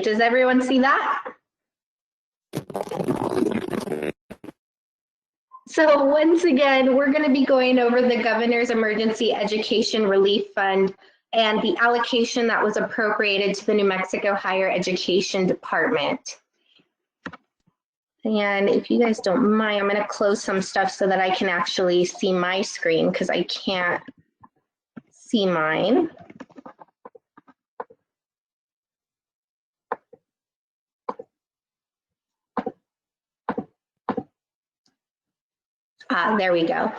Does everyone see that? So once again, we're going to be going over the Governor's Emergency Education Relief Fund and the allocation that was appropriated to the New Mexico Higher Education Department. And if you guys don't mind, I'm going to close some stuff so that I can actually see my screen because I can't see mine. There we go.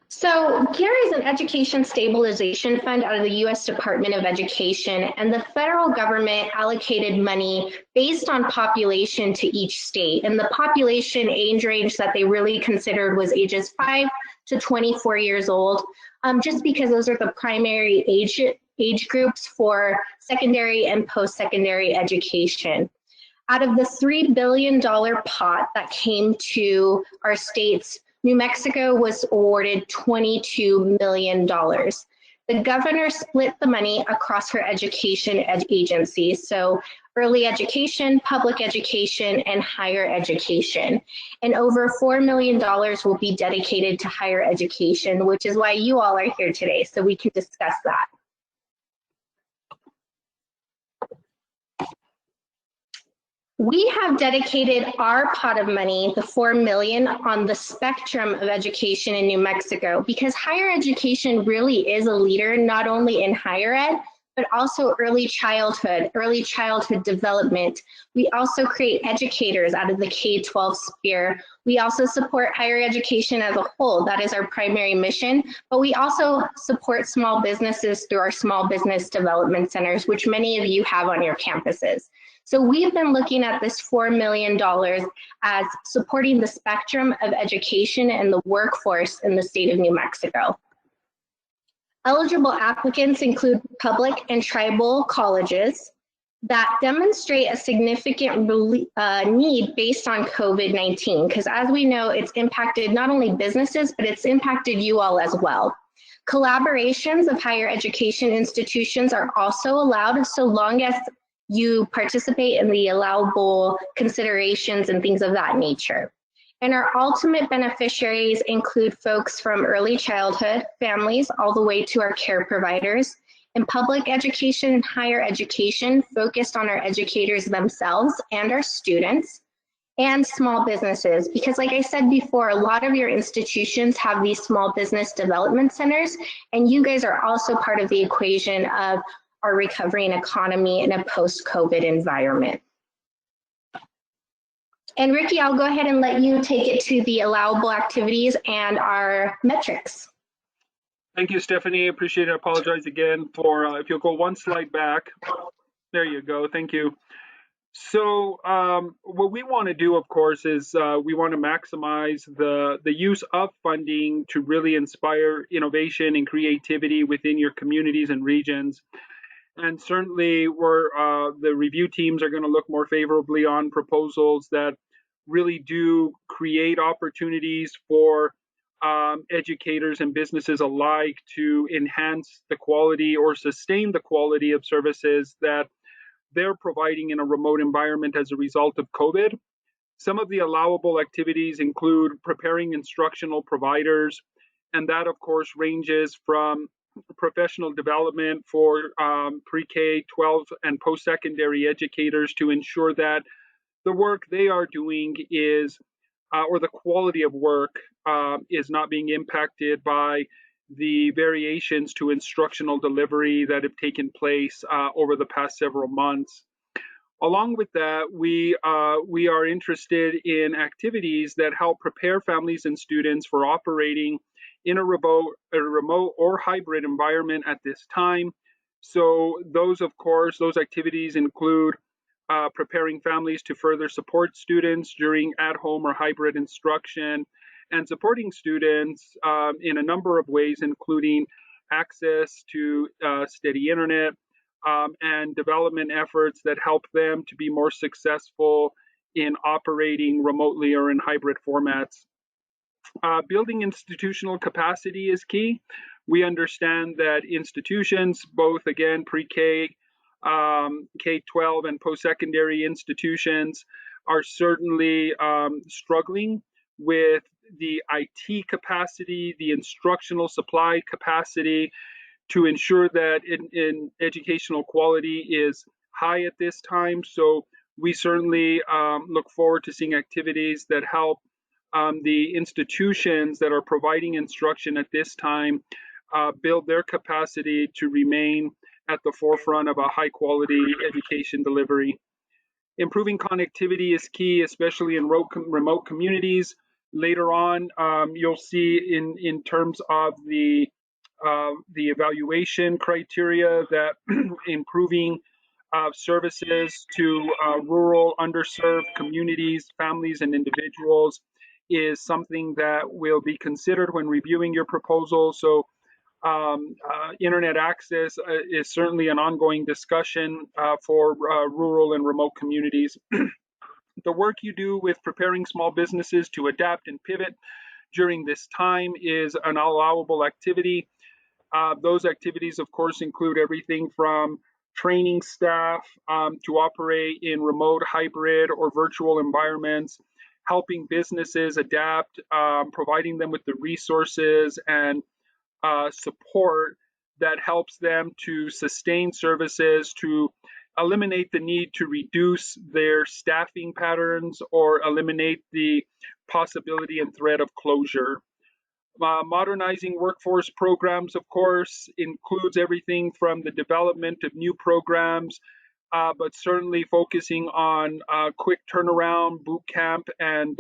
So GEER is an education stabilization fund out of the U.S. Department of Education, and the federal government allocated money based on population to each state. And the population age range that they really considered was ages 5 to 24 years old, just because those are the primary age groups for secondary and post-secondary education. Out of the $3 billion pot that came to our states, New Mexico was awarded $22 million. The governor split the money across her education agencies, so early education, public education, and higher education. And over $4 million will be dedicated to higher education, which is why you all are here today, so we can discuss that. We have dedicated our pot of money, the $4 million, on the spectrum of education in New Mexico, because higher education really is a leader, not only in higher ed, but also early childhood development. We also create educators out of the K-12 sphere. We also support higher education as a whole. That is our primary mission, but we also support small businesses through our small business development centers, which many of you have on your campuses. So we've been looking at this $4 million as supporting the spectrum of education and the workforce in the state of New Mexico. Eligible applicants include public and tribal colleges that demonstrate a significant need based on COVID-19, because as we know, it's impacted not only businesses, but it's impacted you all as well. Collaborations of higher education institutions are also allowed so long as you participate in the allowable considerations and things of that nature. And our ultimate beneficiaries include folks from early childhood, families, all the way to our care providers. In public education and higher education, focused on our educators themselves and our students, and small businesses. Because like I said before, a lot of your institutions have these small business development centers, and you guys are also part of the equation of our recovering economy in a post-COVID environment. And Ricky, I'll go ahead and let you take it to the allowable activities and our metrics. Thank you, Stephanie. Appreciate it. I apologize again for, if you'll go one slide back. There you go. Thank you. So what we want to do, of course, is we want to maximize the use of funding to really inspire innovation and creativity within your communities and regions. And certainly the review teams are going to look more favorably on proposals that really do create opportunities for educators and businesses alike to enhance the quality or sustain the quality of services that they're providing in a remote environment as a result of COVID. Some of the allowable activities include preparing instructional providers, and that of course ranges from professional development for pre-K, 12, and post-secondary educators to ensure that the work they are doing is, or the quality of work is not being impacted by the variations to instructional delivery that have taken place over the past several months. Along with that, we are interested in activities that help prepare families and students for operating in a remote or hybrid environment at this time. So those activities include preparing families to further support students during at-home or hybrid instruction, and supporting students in a number of ways, including access to steady internet and development efforts that help them to be more successful in operating remotely or in hybrid formats. Building institutional capacity is key. We understand that institutions, both again pre-K K-12 and post-secondary institutions are certainly struggling with the IT capacity, the instructional supply capacity to ensure that in educational quality is high at this time. So we certainly look forward to seeing activities that help the institutions that are providing instruction at this time build their capacity to remain at the forefront of a high quality education delivery. Improving connectivity is key, especially in remote communities. Later on, you'll see in terms of the evaluation criteria that improving services to rural, underserved communities, families, and individuals is something that will be considered when reviewing your proposal. So internet access is certainly an ongoing discussion for rural and remote communities. The work you do with preparing small businesses to adapt and pivot during this time is an allowable activity. Those activities, of course, include everything from training staff to operate in remote, hybrid, or virtual environments, helping businesses adapt, providing them with the resources and support that helps them to sustain services, to eliminate the need to reduce their staffing patterns or eliminate the possibility and threat of closure. Modernizing workforce programs, of course, includes everything from the development of new programs, but certainly focusing on quick turnaround, boot camp and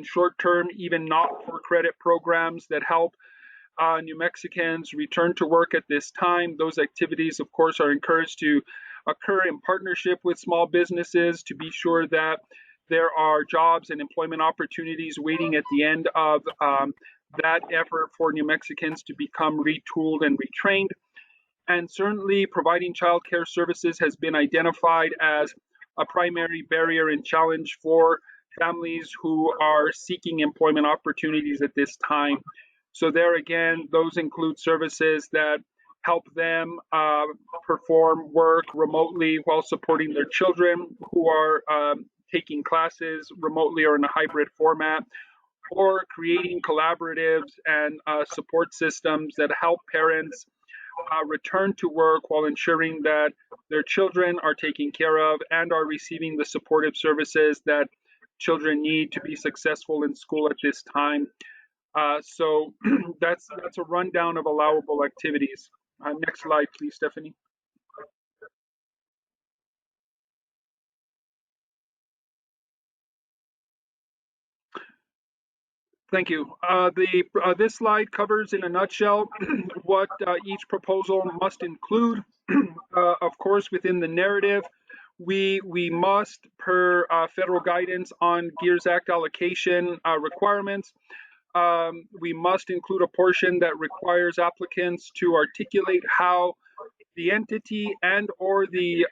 short-term, even not for credit programs that help New Mexicans return to work at this time. Those activities, of course, are encouraged to occur in partnership with small businesses to be sure that there are jobs and employment opportunities waiting at the end of that effort for New Mexicans to become retooled and retrained. And certainly providing childcare services has been identified as a primary barrier and challenge for families who are seeking employment opportunities at this time. So there again, those include services that help them perform work remotely while supporting their children who are taking classes remotely or in a hybrid format, or creating collaboratives and support systems that help parents return to work while ensuring that their children are taken care of and are receiving the supportive services that children need to be successful in school at this time. So that's a rundown of allowable activities. Next slide, please, Stephanie. Thank you. This slide covers in a nutshell what each proposal must include. Of course, within the narrative, we must, per federal guidance on GEERS Act allocation requirements, we must include a portion that requires applicants to articulate how the entity and or the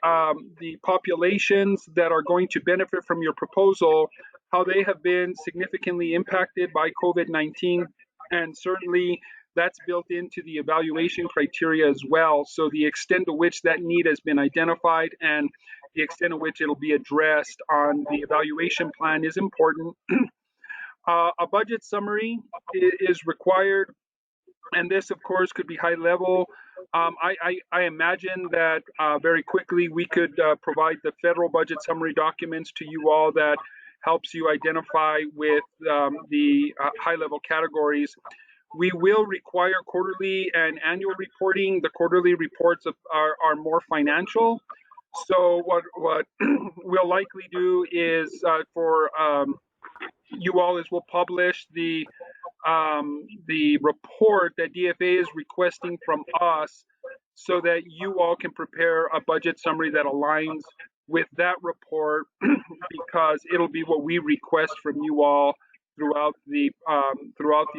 populations that are going to benefit from your proposal, how they have been significantly impacted by COVID-19, and certainly that's built into the evaluation criteria as well. So the extent to which that need has been identified and the extent to which it'll be addressed on the evaluation plan is important. A budget summary is required, and this, of course, could be high level. I imagine that very quickly we could provide the federal budget summary documents to you all that helps you identify with the high level categories. We will require quarterly and annual reporting. The quarterly reports are more financial. So what we'll likely do is for you all is we'll publish the report that DFA is requesting from us so that you all can prepare a budget summary that aligns with that report because it'll be what we request from you all throughout the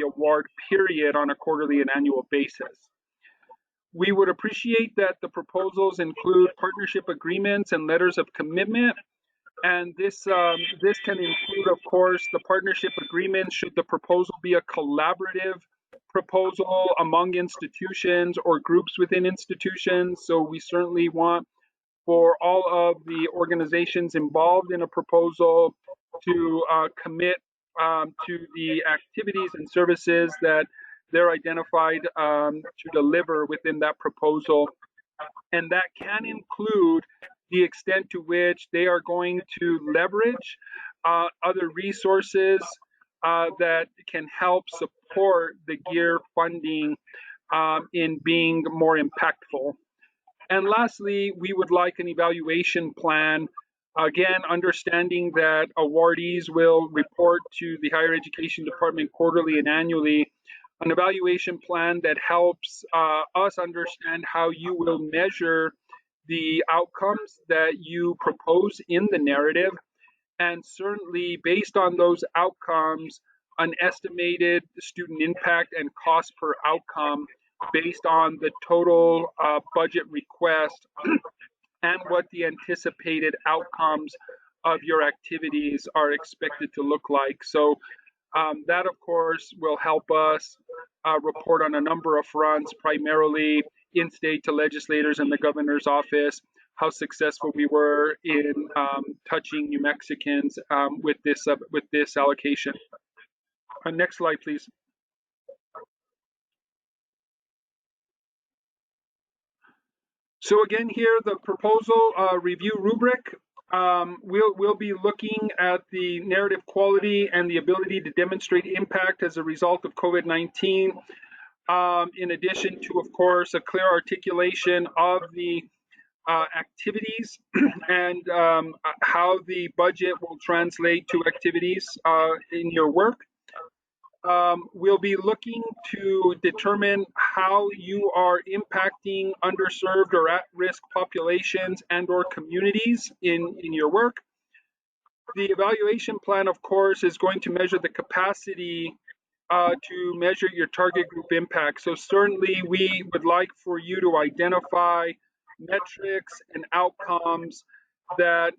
award period on a quarterly and annual basis. We would appreciate that the proposals include partnership agreements and letters of commitment. And this can include, of course, the partnership agreement should the proposal be a collaborative proposal among institutions or groups within institutions. So we certainly want for all of the organizations involved in a proposal to commit to the activities and services that they're identified to deliver within that proposal. And that can include the extent to which they are going to leverage other resources that can help support the GEER funding in being more impactful. And lastly, we would like an evaluation plan. Again, understanding that awardees will report to the Higher Education Department quarterly and annually, an evaluation plan that helps us understand how you will measure the outcomes that you propose in the narrative. And certainly, based on those outcomes, an estimated student impact and cost per outcome based on the total budget request and what the anticipated outcomes of your activities are expected to look like. So that, of course, will help us report on a number of fronts, primarily in-state to legislators and the governor's office, how successful we were in touching New Mexicans with this allocation. Next slide, please. So again, here the proposal review rubric. We'll be looking at the narrative quality and the ability to demonstrate impact as a result of COVID-19. In addition to, of course, a clear articulation of the activities and how the budget will translate to activities in your work. We'll be looking to determine how you are impacting underserved or at-risk populations and or communities in your work. The evaluation plan, of course, is going to measure the capacity to measure your target group impact. So certainly we would like for you to identify metrics and outcomes that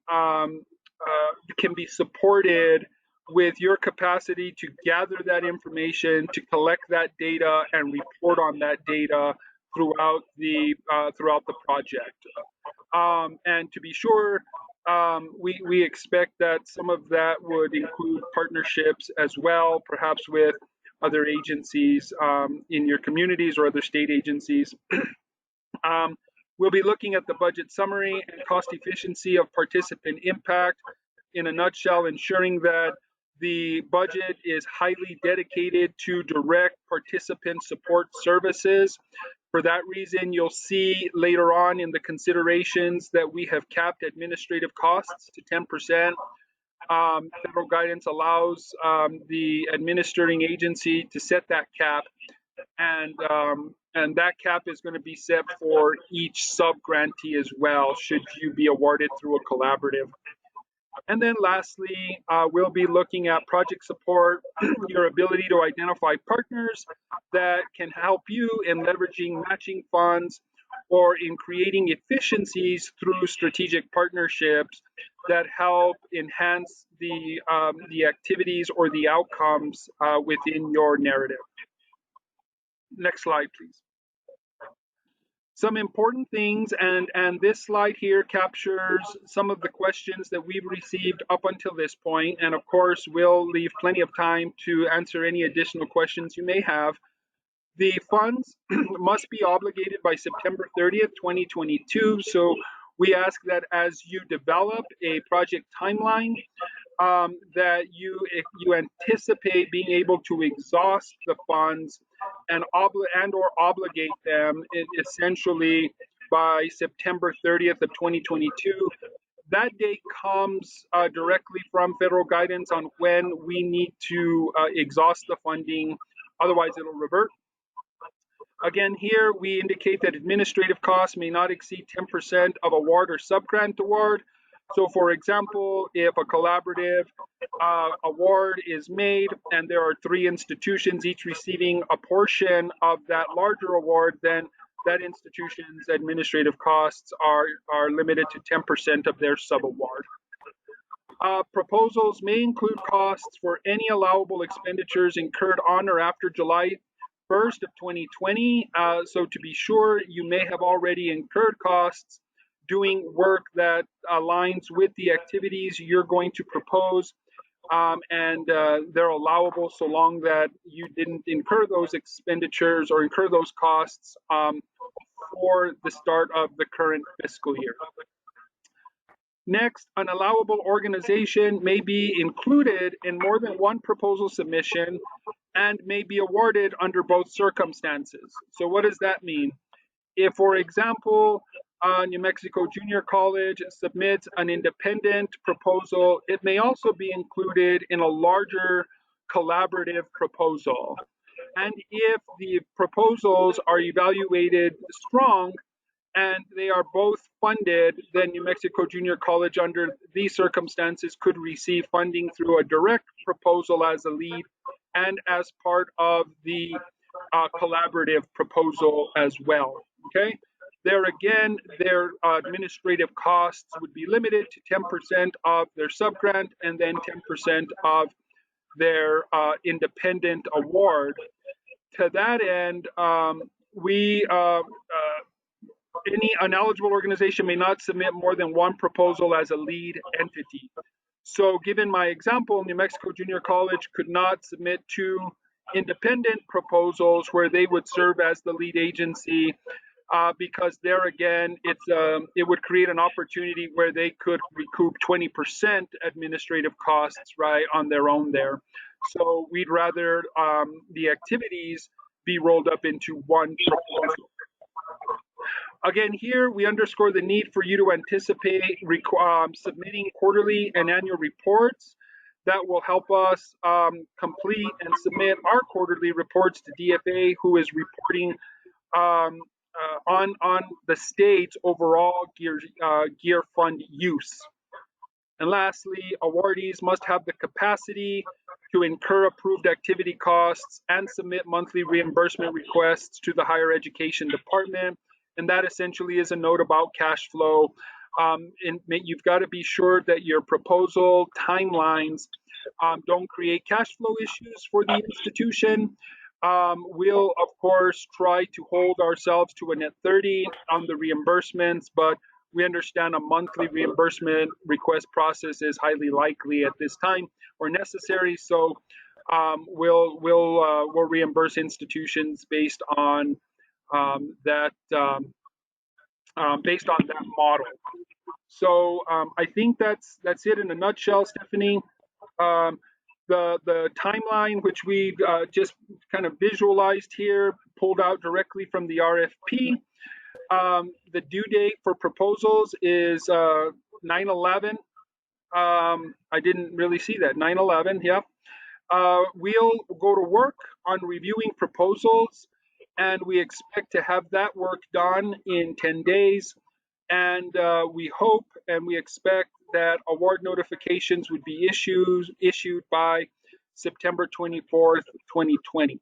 can be supported with your capacity to gather that information, to collect that data, and report on that data throughout the project. And to be sure, we expect that some of that would include partnerships as well, perhaps with other agencies in your communities or other state agencies. We'll be looking at the budget summary and cost efficiency of participant impact. In a nutshell, ensuring that the budget is highly dedicated to direct participant support services. For that reason, you'll see later on in the considerations that we have capped administrative costs to 10%. Federal guidance allows the administering agency to set that cap, and that cap is going to be set for each sub-grantee as well, should you be awarded through a collaborative. And then lastly, we'll be looking at project support, your ability to identify partners that can help you in leveraging matching funds or in creating efficiencies through strategic partnerships that help enhance the activities or the outcomes within your narrative. Next slide, please. Some important things, and this slide here captures some of the questions that we've received up until this point, and of course we'll leave plenty of time to answer any additional questions you may have. The funds must be obligated by September 30th, 2022, so we ask that as you develop a project timeline, that you anticipate being able to exhaust the funds and or obligate them essentially by September 30th of 2022. That date comes directly from federal guidance on when we need to exhaust the funding, otherwise it'll revert. Again, here we indicate that administrative costs may not exceed 10% of award or subgrant award. So for example, if a collaborative award is made and there are 3 institutions each receiving a portion of that larger award, then that institution's administrative costs are limited to 10% of their sub-award. Proposals may include costs for any allowable expenditures incurred on or after July 1st of 2020. So to be sure, you may have already incurred costs doing work that aligns with the activities you're going to propose, and they're allowable so long that you didn't incur those expenditures or incur those costs before the start of the current fiscal year. Next, an allowable organization may be included in more than one proposal submission and may be awarded under both circumstances. So what does that mean? If, for example, New Mexico Junior College submits an independent proposal, it may also be included in a larger collaborative proposal. And if the proposals are evaluated strong and they are both funded, then New Mexico Junior College under these circumstances could receive funding through a direct proposal as a lead and as part of the collaborative proposal as well. Okay, there again, their administrative costs would be limited to 10% of their subgrant and then 10% of their independent award. To that end, any ineligible organization may not submit more than one proposal as a lead entity. So given my example, New Mexico Junior College could not submit two independent proposals where they would serve as the lead agency, because there again, it would create an opportunity where they could recoup 20% administrative costs, right, on their own there. So we'd rather the activities be rolled up into one proposal. Again, here we underscore the need for you to anticipate submitting quarterly and annual reports that will help us complete and submit our quarterly reports to DFA, who is reporting on the state's overall GEER fund use. And lastly, awardees must have the capacity to incur approved activity costs and submit monthly reimbursement requests to the higher education department. And that essentially is a note about cash flow. And you've got to be sure that your proposal timelines don't create cash flow issues for the institution. We'll, of course, try to hold ourselves to a net 30 on the reimbursements, but we understand a monthly reimbursement request process is highly likely at this time or necessary. So we'll reimburse institutions based on that model. So I think that's it in a nutshell, Stephanie. The timeline, which we've just kind of visualized here, pulled out directly from the RFP. The due date for proposals is 9/11. I didn't really see that. 9/11, yeah. We'll go to work on reviewing proposals, and we expect to have that work done in 10 days. And we hope and we expect that award notifications would be issued by September 24th, 2020.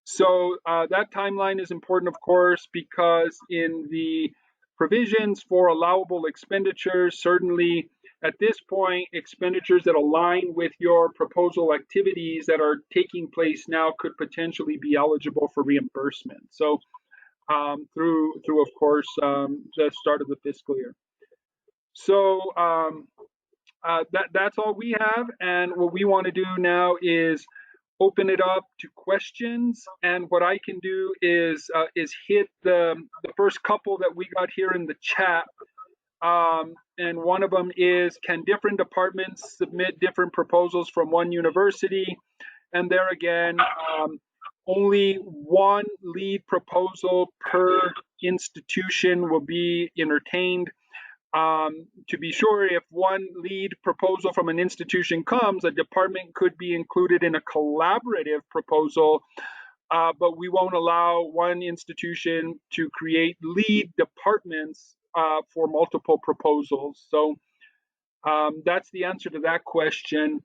So that timeline is important, of course, because in the provisions for allowable expenditures, certainly at this point, expenditures that align with your proposal activities that are taking place now could potentially be eligible for reimbursement. So through of course, the start of the fiscal year. So that's all we have. And what we want to do now is open it up to questions. And what I can do is hit the first couple that we got here in the chat. And one of them is, can different departments submit different proposals from one university? And there again, only one lead proposal per institution will be entertained. To be sure, if one lead proposal from an institution comes, a department could be included in a collaborative proposal, but we won't allow one institution to create lead departments for multiple proposals. So that's the answer to that question.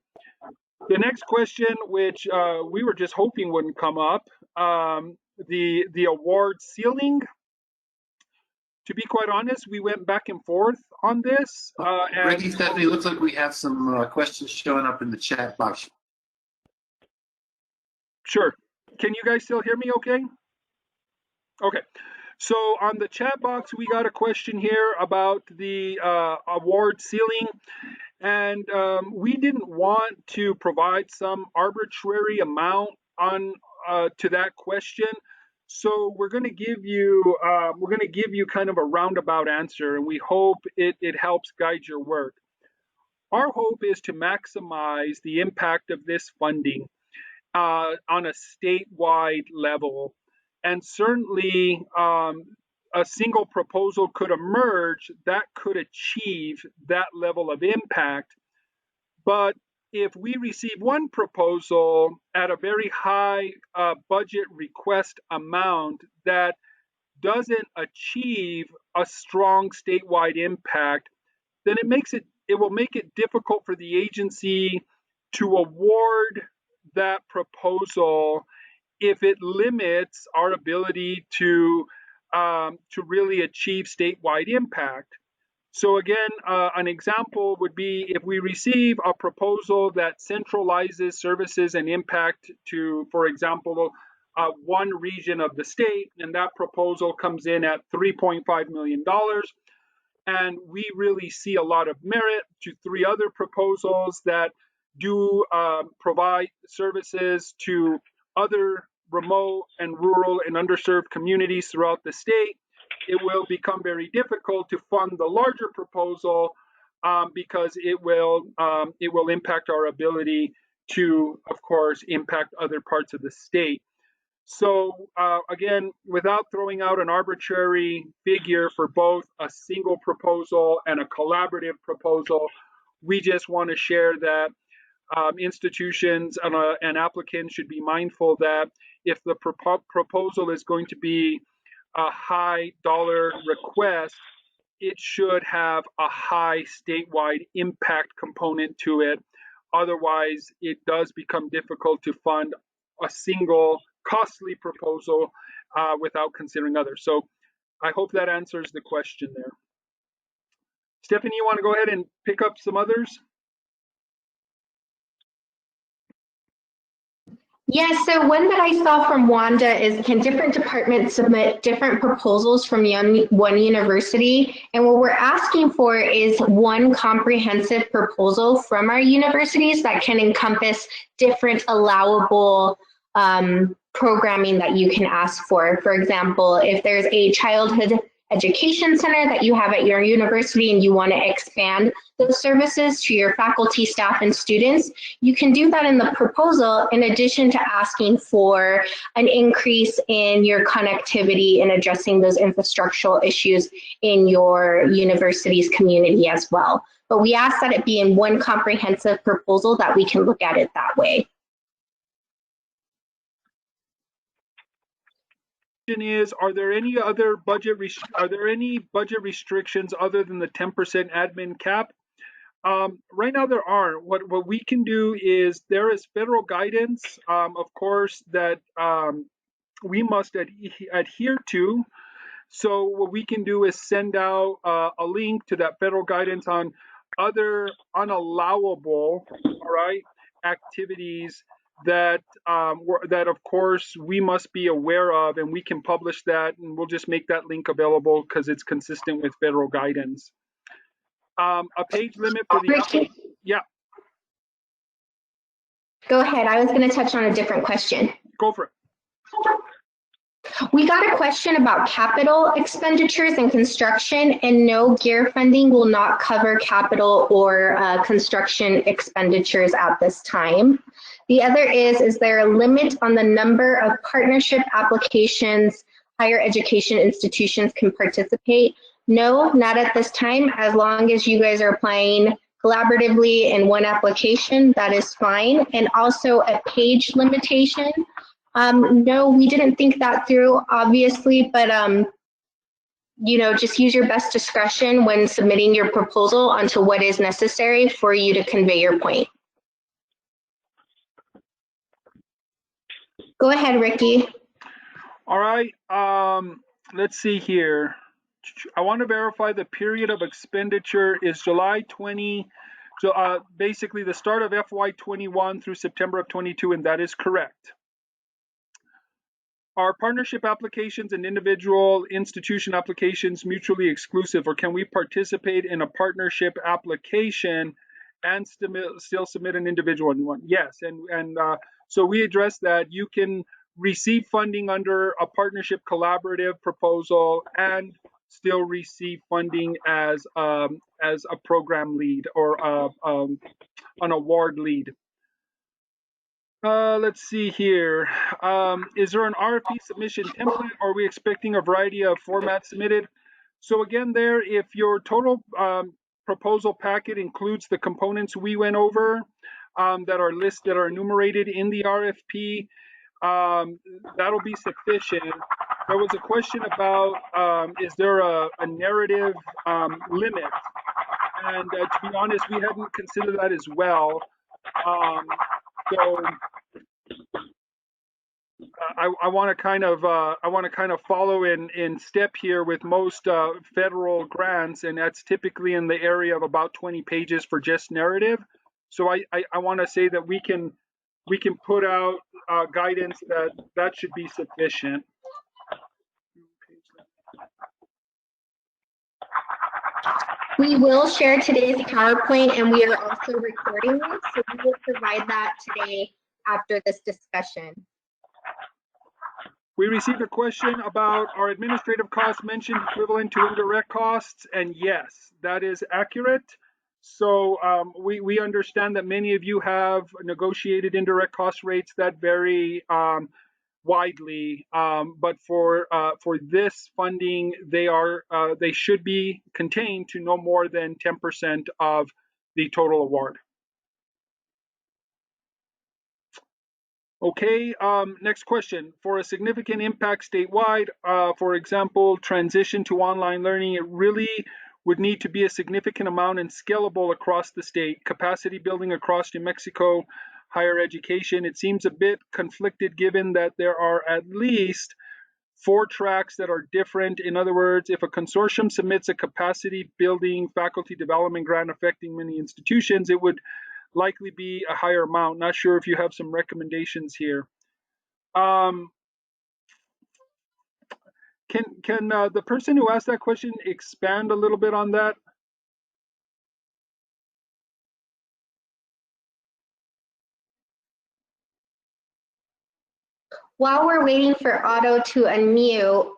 The next question, which we were just hoping wouldn't come up, the award ceiling. To be quite honest, we went back and forth on this. Ricky, Stephanie, looks like we have some questions showing up in the chat box. Sure. Can you guys still hear me okay? Okay. So on the chat box, we got a question here about the award ceiling. And we didn't want to provide some arbitrary amount on to that question. So we're going to give you kind of a roundabout answer, and we hope it helps guide your work. Our hope is to maximize the impact of this funding on a statewide level. And certainly, a single proposal could emerge that could achieve that level of impact. But if we receive one proposal at a very high budget request amount that doesn't achieve a strong statewide impact, then it will make it difficult for the agency to award that proposal if it limits our ability to really achieve statewide impact. So again, an example would be if we receive a proposal that centralizes services and impact to, for example, one region of the state, and that proposal comes in at $3.5 million. And we really see a lot of merit to three other proposals that do provide services to other remote and rural and underserved communities throughout the state. It will become very difficult to fund the larger proposal because it will impact our ability to, of course, impact other parts of the state. So again, without throwing out an arbitrary figure for both a single proposal and a collaborative proposal, we just want to share that institutions and applicants should be mindful that if the proposal is going to be a high dollar request, it should have a high statewide impact component to it. Otherwise, it does become difficult to fund a single costly proposal without considering others. So I hope that answers the question there. Stephanie, you want to go ahead and pick up some others? Yes, so one that I saw from Wanda is, can different departments submit different proposals from one university? And what we're asking for is one comprehensive proposal from our universities that can encompass different allowable programming that you can ask for. For example, if there's a childhood education center that you have at your university and you want to expand those services to your faculty, staff, and students, you can do that in the proposal in addition to asking for an increase in your connectivity and addressing those infrastructural issues in your university's community as well. But we ask that it be in one comprehensive proposal that we can look at it that way. Is, are there any budget restrictions other than the 10% admin cap? Right now there aren't. What we can do is, there is federal guidance, of course, that we must adhere to. So what we can do is send out a link to that federal guidance on other unallowable, all right, activities that of course we must be aware of, and we can publish that, and we'll just make that link available because it's consistent with federal guidance. A page limit for the yeah. Go ahead. I was going to touch on a different question. Go for it. We got a question about capital expenditures and construction, and no, GEER funding will not cover capital or construction expenditures at this time. The other is there a limit on the number of partnership applications higher education institutions can participate? No, not at this time. As long as you guys are applying collaboratively in one application, that is fine. And also a page limitation. No, we didn't think that through, obviously, but you know, just use your best discretion when submitting your proposal onto what is necessary for you to convey your point. Go ahead, Ricky. All right, let's see here. I want to verify the period of expenditure is July 20, basically the start of FY21 through September of 22, and that is correct. Are partnership applications and individual institution applications mutually exclusive, or can we participate in a partnership application and still submit an individual one? Yes, and so we address that. You can receive funding under a partnership collaborative proposal and still receive funding as a program lead or an award lead. Let's see here. Is there an RFP submission template, or are we expecting a variety of formats submitted? So again, there, if your total proposal packet includes the components we went over that are enumerated in the RFP, that'll be sufficient. There was a question about is there a narrative limit? And to be honest, we hadn't considered that as well. So I want to kind of follow in step here with most federal grants, and that's typically in the area of about 20 pages for just narrative. So I want to say that we can put out guidance that should be sufficient. We will share today's PowerPoint, and we are also recording it, so we will provide that today after this discussion. We received a question about our administrative costs mentioned equivalent to indirect costs, and yes, that is accurate. So we understand that many of you have negotiated indirect cost rates that vary widely, but for this funding, they should be contained to no more than 10% of the total award. Okay, next question. For a significant impact statewide, for example, transition to online learning, it really would need to be a significant amount and scalable across the state. Capacity building across New Mexico, higher education. It seems a bit conflicted given that there are at least 4 tracks that are different. In other words, if a consortium submits a capacity building faculty development grant affecting many institutions, it would likely be a higher amount. Not sure if you have some recommendations here. Can the person who asked that question expand a little bit on that? While we're waiting for Otto to unmute,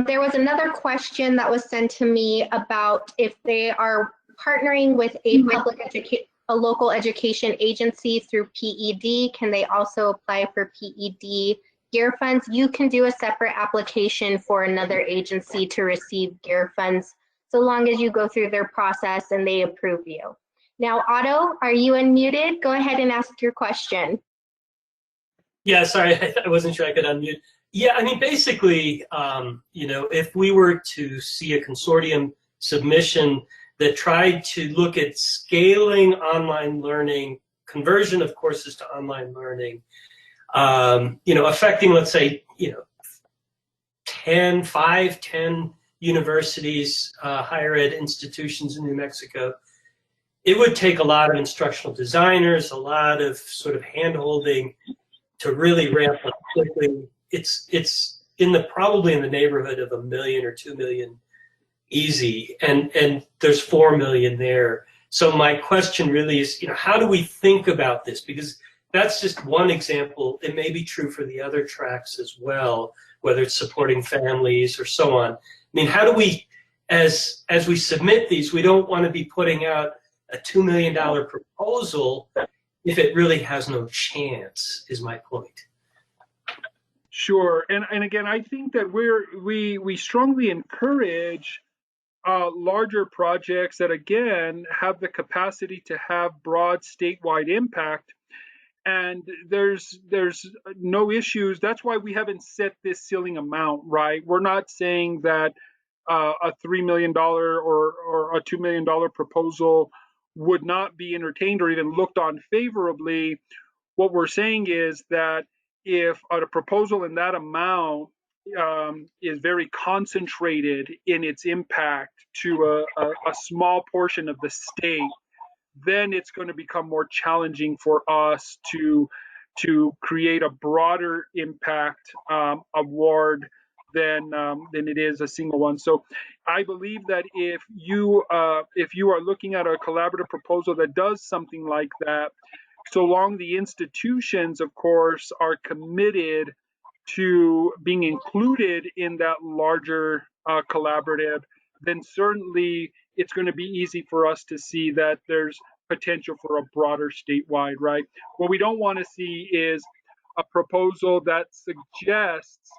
there was another question that was sent to me about if they are partnering with a local education agency through PED, can they also apply for PED GEER funds? You can do a separate application for another agency to receive GEER funds, so long as you go through their process and they approve you. Now, Otto, are you unmuted? Go ahead and ask your question. Yeah, sorry, I wasn't sure I could unmute. Yeah, I mean, basically, you know, if we were to see a consortium submission that tried to look at scaling online learning, conversion of courses to online learning, you know, affecting, let's say, you know, 10 universities, higher ed institutions in New Mexico, it would take a lot of instructional designers, a lot of sort of hand-holding to really ramp up quickly. It's probably in the neighborhood of 1 million or 2 million easy, and there's 4 million there. So my question really is, you know, how do we think about this? Because that's just one example. It may be true for the other tracks as well, whether it's supporting families or so on. I mean, how do we, as we submit these, we don't want to be putting out a $2 million proposal if it really has no chance, is my point. Sure, and again, I think that we strongly encourage larger projects that again have the capacity to have broad statewide impact, and there's no issues. That's why we haven't set this ceiling amount, right? We're not saying that a $3 million or a $2 million proposal would not be entertained or even looked on favorably. What we're saying is that if a proposal in that amount is very concentrated in its impact to a small portion of the state, then it's going to become more challenging for us to to create a broader impact award than it is a single one. So I believe that if you are looking at a collaborative proposal that does something like that, so long the institutions, of course, are committed to being included in that larger collaborative, then certainly it's going to be easy for us to see that there's potential for a broader statewide, right? What we don't want to see is a proposal that suggests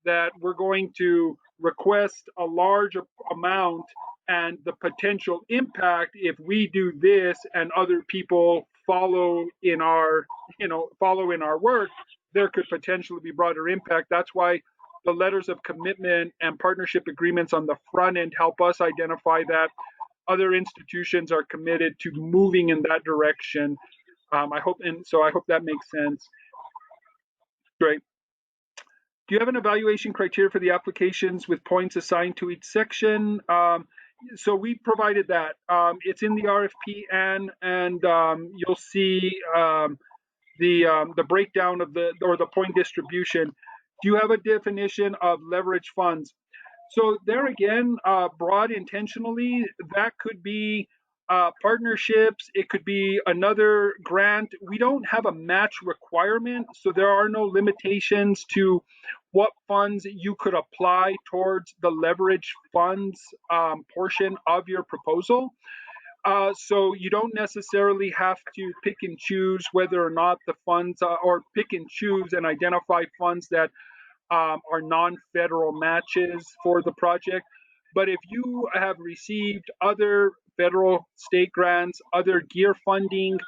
that we're going to request a large amount, and the potential impact if we do this and other people follow in our work, there could potentially be broader impact. That's why the letters of commitment and partnership agreements on the front end help us identify that other institutions are committed to moving in that direction. I hope that makes sense. Great. Do you have an evaluation criteria for the applications with points assigned to each section? So we provided that. It's in the RFP, and you'll see the breakdown of the point distribution. Do you have a definition of leverage funds? So there again, broad intentionally, that could be partnerships. It could be another grant. We don't have a match requirement, so there are no limitations to what funds you could apply towards the leverage funds portion of your proposal. So you don't necessarily have to pick and choose whether or not the funds, or pick and choose and identify funds that are non-federal matches for the project. But if you have received other federal, state grants, other GEER funding,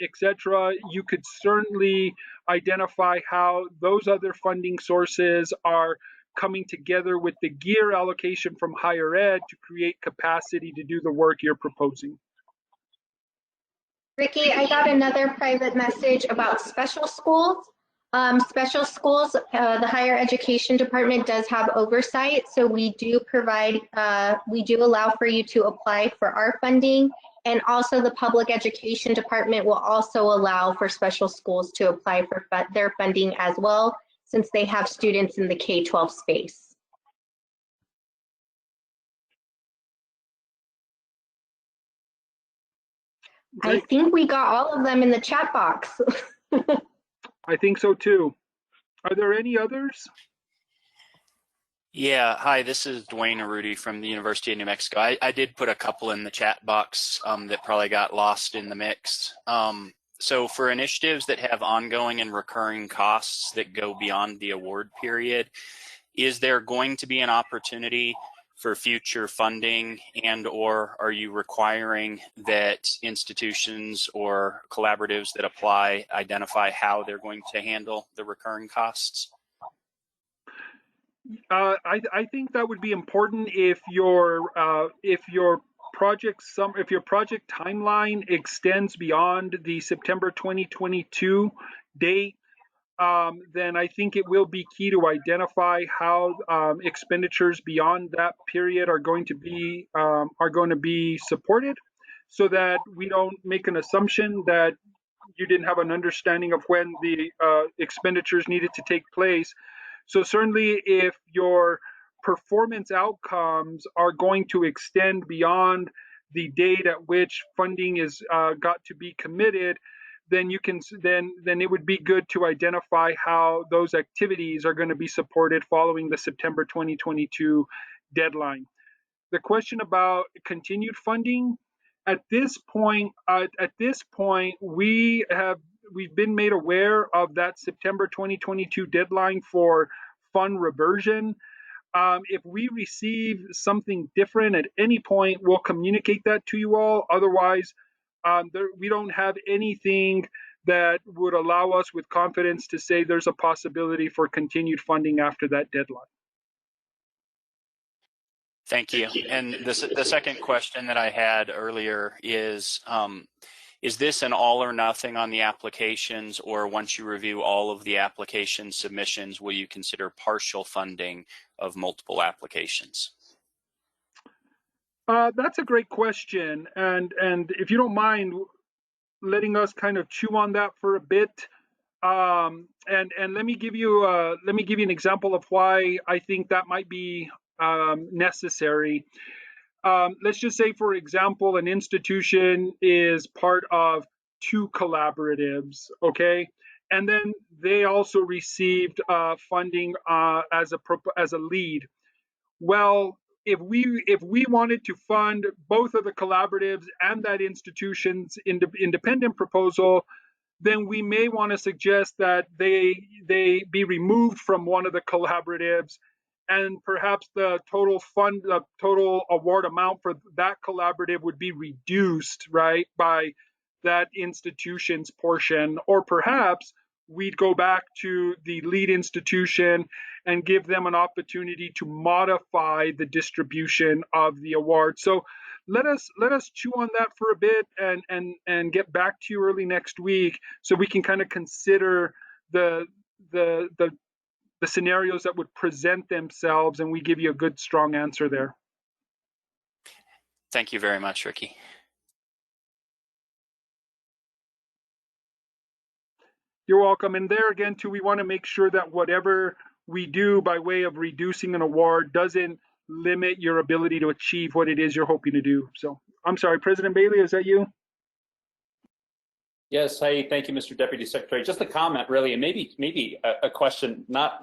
etc., you could certainly identify how those other funding sources are coming together with the GEER allocation from higher ed to create capacity to do the work you're proposing. Ricky, I got another private message about special schools. Special schools, the higher education department does have oversight, so we do allow for you to apply for our funding, and also the public education department will also allow for special schools to apply for their funding as well, since they have students in the K-12 space. Great. I think we got all of them in the chat box. I think so too. Are there any others? Yeah, hi, this is Dwayne Arudi from the University of New Mexico. I did put a couple in the chat box that probably got lost in the mix. So for initiatives that have ongoing and recurring costs that go beyond the award period, is there going to be an opportunity for future funding, and or are you requiring that institutions or collaboratives that apply identify how they're going to handle the recurring costs? I think that would be important if your project timeline extends beyond the September 2022 date. Then I think it will be key to identify how expenditures beyond that period are going to be supported, so that we don't make an assumption that you didn't have an understanding of when the expenditures needed to take place. So certainly, if your performance outcomes are going to extend beyond the date at which funding is got to be committed, then you can then it would be good to identify how those activities are going to be supported following the September 2022 deadline. The question about continued funding, at this point we've been made aware of that September 2022 deadline for fund reversion. If we receive something different at any point, we'll communicate that to you all. Otherwise, we don't have anything that would allow us with confidence to say there's a possibility for continued funding after that deadline. Thank you. And the second question that I had earlier is this an all or nothing on the applications, or once you review all of the application submissions, will you consider partial funding of multiple applications? That's a great question, and if you don't mind letting us kind of chew on that for a bit, And let me give you an example of why I think that might be necessary. Let's just say, for example, an institution is part of 2 collaboratives, okay, and then they also received funding as a lead. Well, if we wanted to fund both of the collaboratives and that institution's independent proposal, then we may want to suggest that they be removed from one of the collaboratives, and perhaps the total award amount for that collaborative would be reduced, right, by that institution's portion. Or perhaps we'd go back to the lead institution and give them an opportunity to modify the distribution of the award. So let us chew on that for a bit and get back to you early next week, so we can kind of consider the scenarios that would present themselves, and we give you a good strong answer there. Thank you very much, Ricky. You're welcome. And there again too, we want to make sure that whatever we do by way of reducing an award doesn't limit your ability to achieve what it is you're hoping to do. So I'm sorry, President Bailey, is that you? Yes, hey, thank you, Mr. Deputy Secretary. Just a comment, really, and maybe a question, not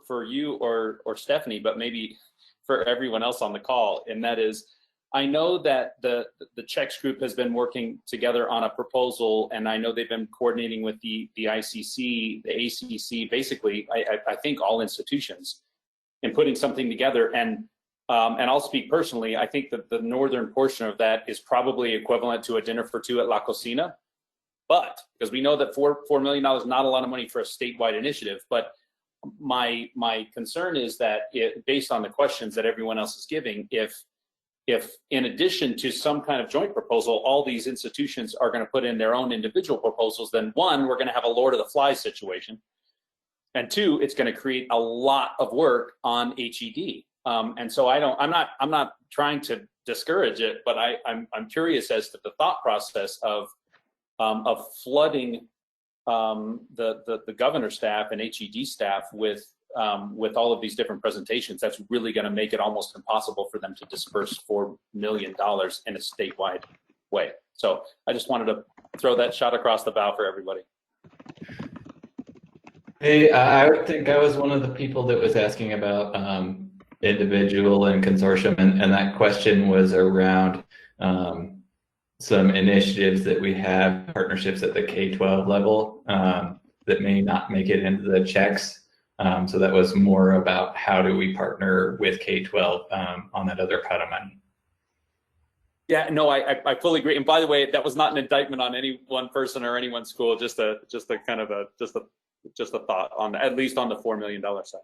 for you or Stephanie, but maybe for everyone else on the call. And that is, I know that the CHECS group has been working together on a proposal, and I know they've been coordinating with the ICC, the ACC, basically, I think all institutions, in putting something together. And I'll speak personally, I think that the northern portion of that is probably equivalent to a dinner for 2 at La Cocina. But because we know that $4 million is not a lot of money for a statewide initiative, but my concern is that based on the questions that everyone else is giving, if in addition to some kind of joint proposal, all these institutions are going to put in their own individual proposals, then 1, we're going to have a Lord of the Flies situation, and 2, it's going to create a lot of work on HED. And so I'm not trying to discourage it, but I'm curious as to the thought process of flooding the governor's staff and HED staff with all of these different presentations. That's really going to make it almost impossible for them to disperse $4 million in a statewide way. So I just wanted to throw that shot across the bow for everybody. Hey, I think I was one of the people that was asking about individual and consortium, and that question was around some initiatives that we have, partnerships at the K-12 level that may not make it into the checks. So that was more about how do we partner with K-12 on that other pot of money. Yeah, no, I fully agree. And by the way, that was not an indictment on any one person or any one school. Just a kind of a thought on, at least on the $4 million side.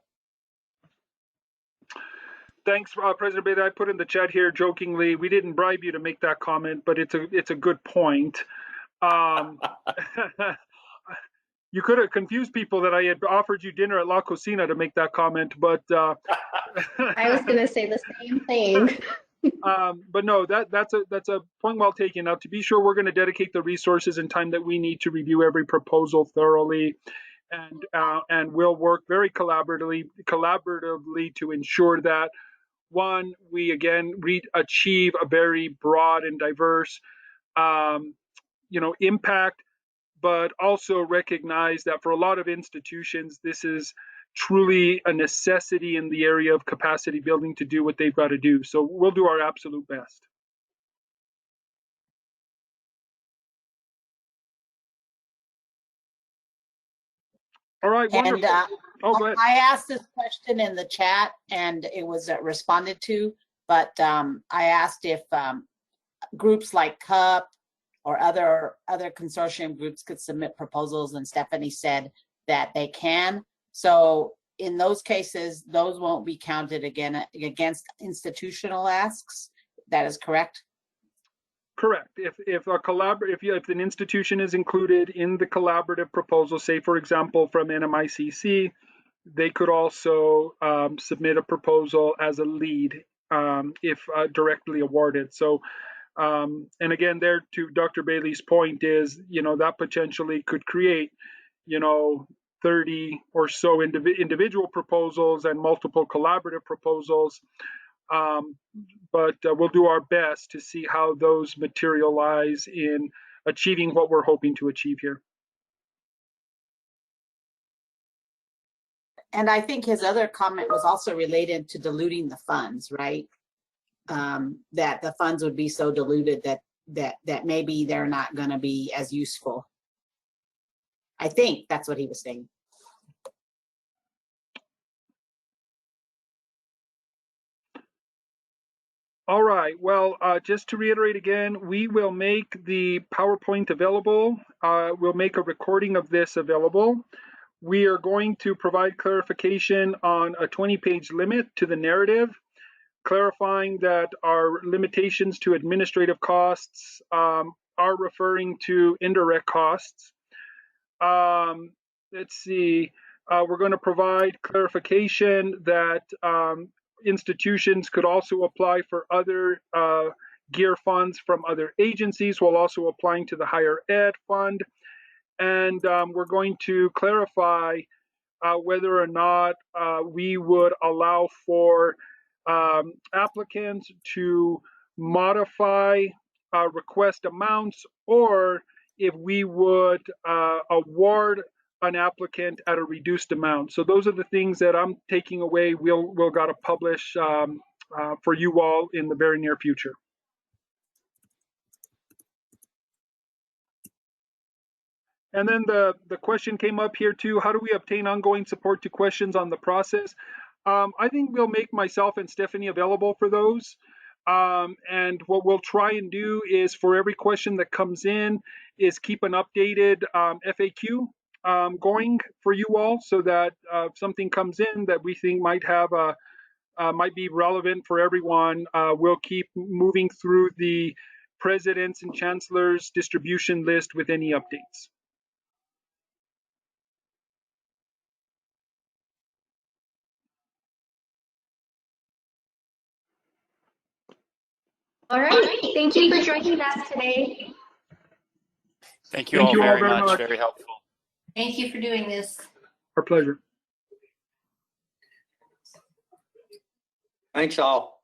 Thanks, President Bailey. I put in the chat here jokingly, we didn't bribe you to make that comment, but it's a good point. You could have confused people that I had offered you dinner at La Cocina to make that comment, but I was going to say the same thing. But no, that's a point well taken. Now, to be sure, we're going to dedicate the resources and time that we need to review every proposal thoroughly, and we'll work very collaboratively to ensure that, one, we again achieve a very broad and diverse impact, but also recognize that for a lot of institutions, this is truly a necessity in the area of capacity building to do what they've got to do. So we'll do our absolute best. All right, wonderful. And go ahead. I asked this question in the chat and it was responded to, but I asked if groups like CUP or other consortium groups could submit proposals, and Stephanie said that they can. So in those cases, those won't be counted again against institutional asks. That is correct? Correct. If an institution is included in the collaborative proposal, say for example from NMICC, they could also submit a proposal as a lead if directly awarded. So, and again, there to Dr. Bailey's point is, that potentially could create 30 or so individual proposals and multiple collaborative proposals. But we'll do our best to see how those materialize in achieving what we're hoping to achieve here. And I think his other comment was also related to diluting the funds, right? That the funds would be so diluted that maybe they're not going to be as useful. I think that's what he was saying. All right, well, just to reiterate again, we will make the PowerPoint available. We'll make a recording of this available. We are going to provide clarification on a 20-page limit to the narrative, clarifying that our limitations to administrative costs are referring to indirect costs. Let's see, we're going to provide clarification that institutions could also apply for other GEER funds from other agencies while also applying to the higher ed fund. And we're going to clarify whether or not we would allow for applicants to modify request amounts, or if we would award an applicant at a reduced amount. So those are the things that I'm taking away. We'll got to publish for you all in the very near future. And then the question came up here too, how do we obtain ongoing support to questions on the process? I think we'll make myself and Stephanie available for those. And what we'll try and do is for every question that comes in is keep an updated FAQ going for you all, so that if something comes in that we think might have might be relevant for everyone, we'll keep moving through the presidents and chancellors distribution list with any updates. All right. Thank you for joining us today. Thank you all very much. Very helpful. Thank you for doing this. Our pleasure. Thanks all.